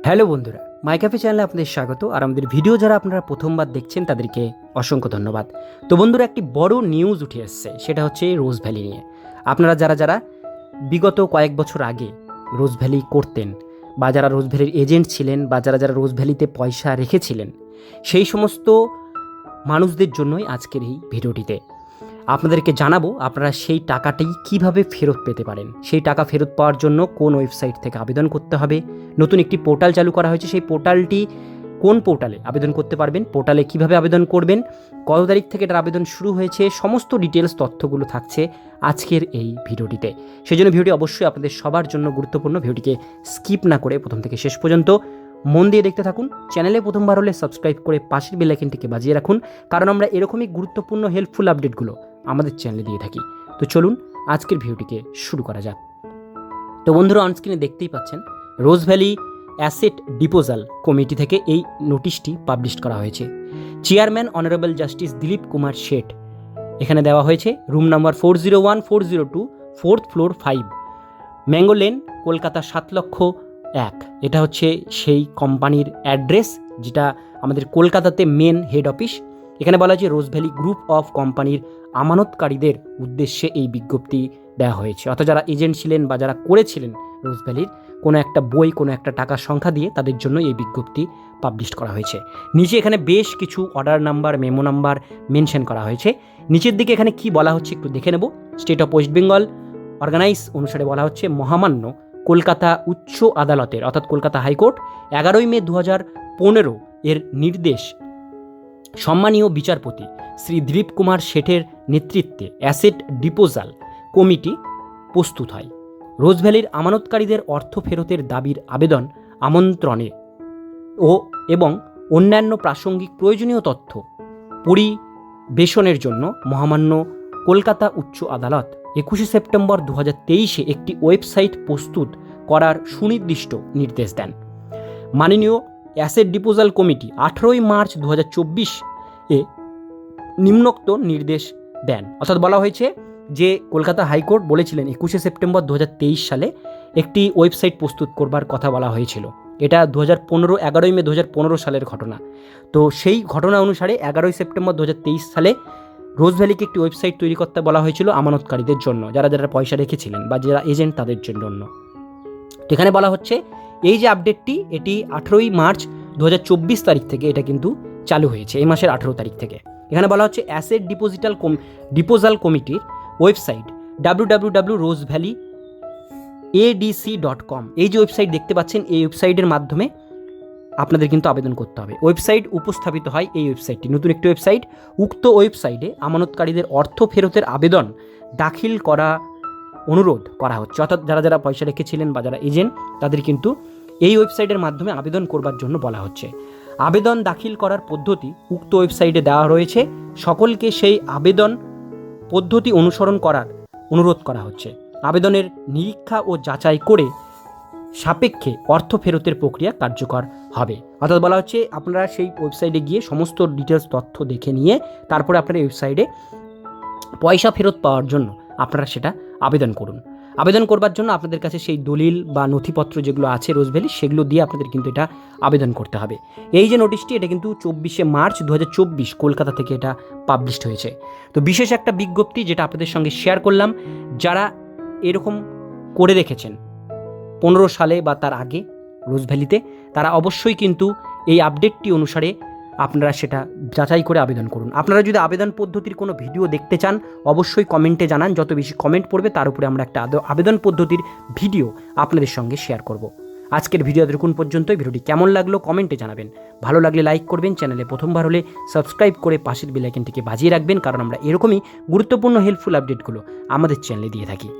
Hello বন্ধুরা, মাই cafe চ্যানেলে আপনাদের স্বাগত। আর আমাদের ভিডিও যারা আপনারা প্রথমবার দেখছেন তাদেরকে অসংখ্য ধন্যবাদ। তো বন্ধুরা, একটি বড় নিউজ উঠে এসছে, সেটা হচ্ছে রোজ ভ্যালি নিয়ে। আপনারা যারা বিগত কয়েক বছর আগে রোজ ভ্যালি করতেন, বা যারা রোজ ভ্যালির এজেন্ট ছিলেন, বা যারা রোজ ভ্যালিতে পয়সা রেখেছিলেন, সেই সমস্ত মানুষদের জন্যই আজকের এই ভিডিওটিতে আপনাদেরকে জানাবো আপনারা সেই টাকাটি কিভাবে ফেরত পেতে পারেন। সেই টাকা ফেরত পাওয়ার জন্য কোন ওয়েবসাইট থেকে আবেদন করতে হবে। নতুন একটি পোর্টাল চালু করা হয়েছে, সেই পোর্টালটি কোন পোর্টালে আবেদন করতে পারবেন, পোর্টালে কিভাবে আবেদন করবেন, কত তারিখ থেকে এটার আবেদন শুরু হয়েছে, সমস্ত ডিটেলস তথ্যগুলো থাকছে আজকের এই ভিডিওটিতে। সেই জন্য ভিডিওটি অবশ্যই আপনাদের সবার জন্য গুরুত্বপূর্ণ। ভিডিওটিকে স্কিপ না করে প্রথম থেকে শেষ পর্যন্ত মন দিয়ে দেখতে থাকুন। চ্যানেলে প্রথমবার হলে সাবস্ক্রাইব করে পাশের বেল আইকনটিকে বাজিয়ে রাখুন, কারণ আমরা এরকমই গুরুত্বপূর্ণ হেল্পফুল আপডেটগুলো আমাদের চ্যানেলে দিয়ে থাকি। তো চলুন আজকের ভিডিওটিকে শুরু করা যাক। তো বন্ধুরা, অনস্ক্রিনে দেখতেই পাচ্ছেন রোজ ভ্যালি অ্যাসেট ডিপোজাল কমিটি থেকে এই নোটিশটি পাবলিশ করা হয়েছে। Chairman honourable justice Dilip Kumar Seth, এখানে দেওয়া হয়েছে room number 401-402, 4th floor 5, mango lane, Kolkata 7,00,001। এটা হচ্ছে সেই কোম্পানির অ্যাড্রেস, যেটা আমাদের কলকাতাতে মেন হেড অফিস। এখানে বলা হয়েছে রোজ ভ্যালি গ্রুপ অফ কোম্পানির আমানতকারীদের উদ্দেশ্যে এই বিজ্ঞপ্তি দেওয়া হয়েছে। অর্থাৎ যারা এজেন্ট ছিলেন বা যারা করেছিলেন রোজ ভ্যালির কোনো একটা বই, কোনো একটা টাকার সংখ্যা দিয়ে, তাদের জন্য এই বিজ্ঞপ্তি পাবলিশ করা হয়েছে। নিচে এখানে বেশ কিছু order number, memo number mention করা হয়েছে। নিচের দিকে এখানে কি বলা হচ্ছে একটু দেখে নেব। State of West Bengal organise অনুসারে বলা হচ্ছে মহামান্য কলকাতা উচ্চ আদালতের, অর্থাৎ কলকাতা হাইকোর্ট 11 মে 2015 এর নির্দেশ সম্মানীয় বিচারপতি শ্রী দিলীপ কুমার শেঠের নেতৃত্বে অ্যাসেট ডিপোজাল কমিটি প্রস্তুত হয়। রোজ ভ্যালির আমানতকারীদের অর্থ ফেরতের দাবির আবেদন আমন্ত্রণে এবং অন্যান্য প্রাসঙ্গিক প্রয়োজনীয় তথ্য পরিবেশনের জন্য মহামান্য কলকাতা উচ্চ আদালত 21 সেপ্টেম্বর 2023 একটি ওয়েবসাইট প্রস্তুত করার সুনির্দিষ্ট নির্দেশ দেন। মাননীয় অ্যাসেট ডিপোজাল কমিটি 18 মার্চ 2024 এ নিম্নোক্ত নির্দেশ দেন। অর্থাৎ বলা হয়েছে যে কলকাতা হাইকোর্ট বলেছিলেন 21 সেপ্টেম্বর 2023 সালে একটি ওয়েবসাইট প্রস্তুত করবার কথা বলা হয়েছিল। এটা 11 মে 2015 সালের ঘটনা। তো সেই ঘটনা অনুসারে 11 সেপ্টেম্বর 2023 সালে রোজ ভ্যালিকে একটি ওয়েবসাইট তৈরি করতে বলা হয়েছিল আমানতকারীদের জন্য, যারা পয়সা রেখেছিলেন বা যারা এজেন্ট তাদের জন্য। এখানে বলা হচ্ছে এই যে আপডেটটি, এটি 18 মার্চ 2024 তারিখ থেকে এটা কিন্তু চালু হয়েছে, এই মাসের 18 তারিখ থেকে। এখানে বলা হচ্ছে অ্যাসেট ডিপোজাল কমিটির ওয়েবসাইট www.rosevalleyadc.com, এই যে ওয়েবসাইট দেখতে পাচ্ছেন, এই ওয়েবসাইটের মাধ্যমে আপনাদের কিন্তু আবেদন করতে হবে। ওয়েবসাইট উপস্থাপিত হয় এই ওয়েবসাইটটি, নতুন একটি ওয়েবসাইট। উক্ত ওয়েবসাইটে আমানতকারীদের অর্থ ফেরতের আবেদন দাখিল করা অনুরোধ করা হচ্ছে। অর্থাৎ যারা পয়সা রেখেছিলেন বা যারা এজেন্ট, তাদের কিন্তু এই ওয়েবসাইটের মাধ্যমে আবেদন করবার জন্য বলা হচ্ছে। আবেদন দাখিল করার পদ্ধতি উক্ত ওয়েবসাইটে দেওয়া রয়েছে। সকলকে সেই আবেদন পদ্ধতি অনুসরণ করার অনুরোধ করা হচ্ছে। আবেদনের নিরীক্ষা ও যাচাই করে সাপেক্ষে অর্থ ফেরতের প্রক্রিয়া কার্যকর হবে। অর্থাৎ বলা হচ্ছে আপনারা সেই ওয়েবসাইটে গিয়ে সমস্ত ডিটেলস তথ্য দেখে নিয়ে তারপরে আপনারা ওয়েবসাইটে পয়সা ফেরত পাওয়ার জন্য আপনারা সেটা আবেদন করুন। আবেদন করবার জন্য আপনাদের কাছে সেই দলিল বা নথিপত্র যেগুলো আছে রোজ ভ্যালি, সেগুলো দিয়ে আপনাদের কিন্তু এটা আবেদন করতে হবে। এই যে নোটিশটি, এটা কিন্তু 24 মার্চ 2024 কলকাতা থেকে এটা পাবলিশড হয়েছে। তো বিশেষ একটা বিজ্ঞপ্তি যেটা আপনাদের সঙ্গে শেয়ার করলাম। যারা এরকম করে রেখেছেন 15 সালে বা তার আগে রোজ ভ্যালিতে, তারা অবশ্যই কিন্তু এই আপডেটটি অনুসারে আপনারা সেটা যাচাই করে আবেদন করুন। আপনারা যদি আবেদন পদ্ধতির কোনো ভিডিও দেখতে চান, অবশ্যই কমেন্টে জানান। যত বেশি কমেন্ট পড়বে তার উপরে আমরা একটা আবেদন পদ্ধতির ভিডিও আপনাদের সঙ্গে শেয়ার করব। আজকের ভিডিও দেখুন পর্যন্তই। ভিডিওটি কেমন লাগলো কমেন্টে জানাবেন। ভালো লাগলে লাইক করবেন, চ্যানেলে প্রথমবার হলে সাবস্ক্রাইব করে পাশের বেল আইকনটিকে বাজিয়ে রাখবেন, কারণ আমরা এরকমই গুরুত্বপূর্ণ হেল্পফুল আপডেটগুলো আমাদের চ্যানেলে দিয়ে থাকি।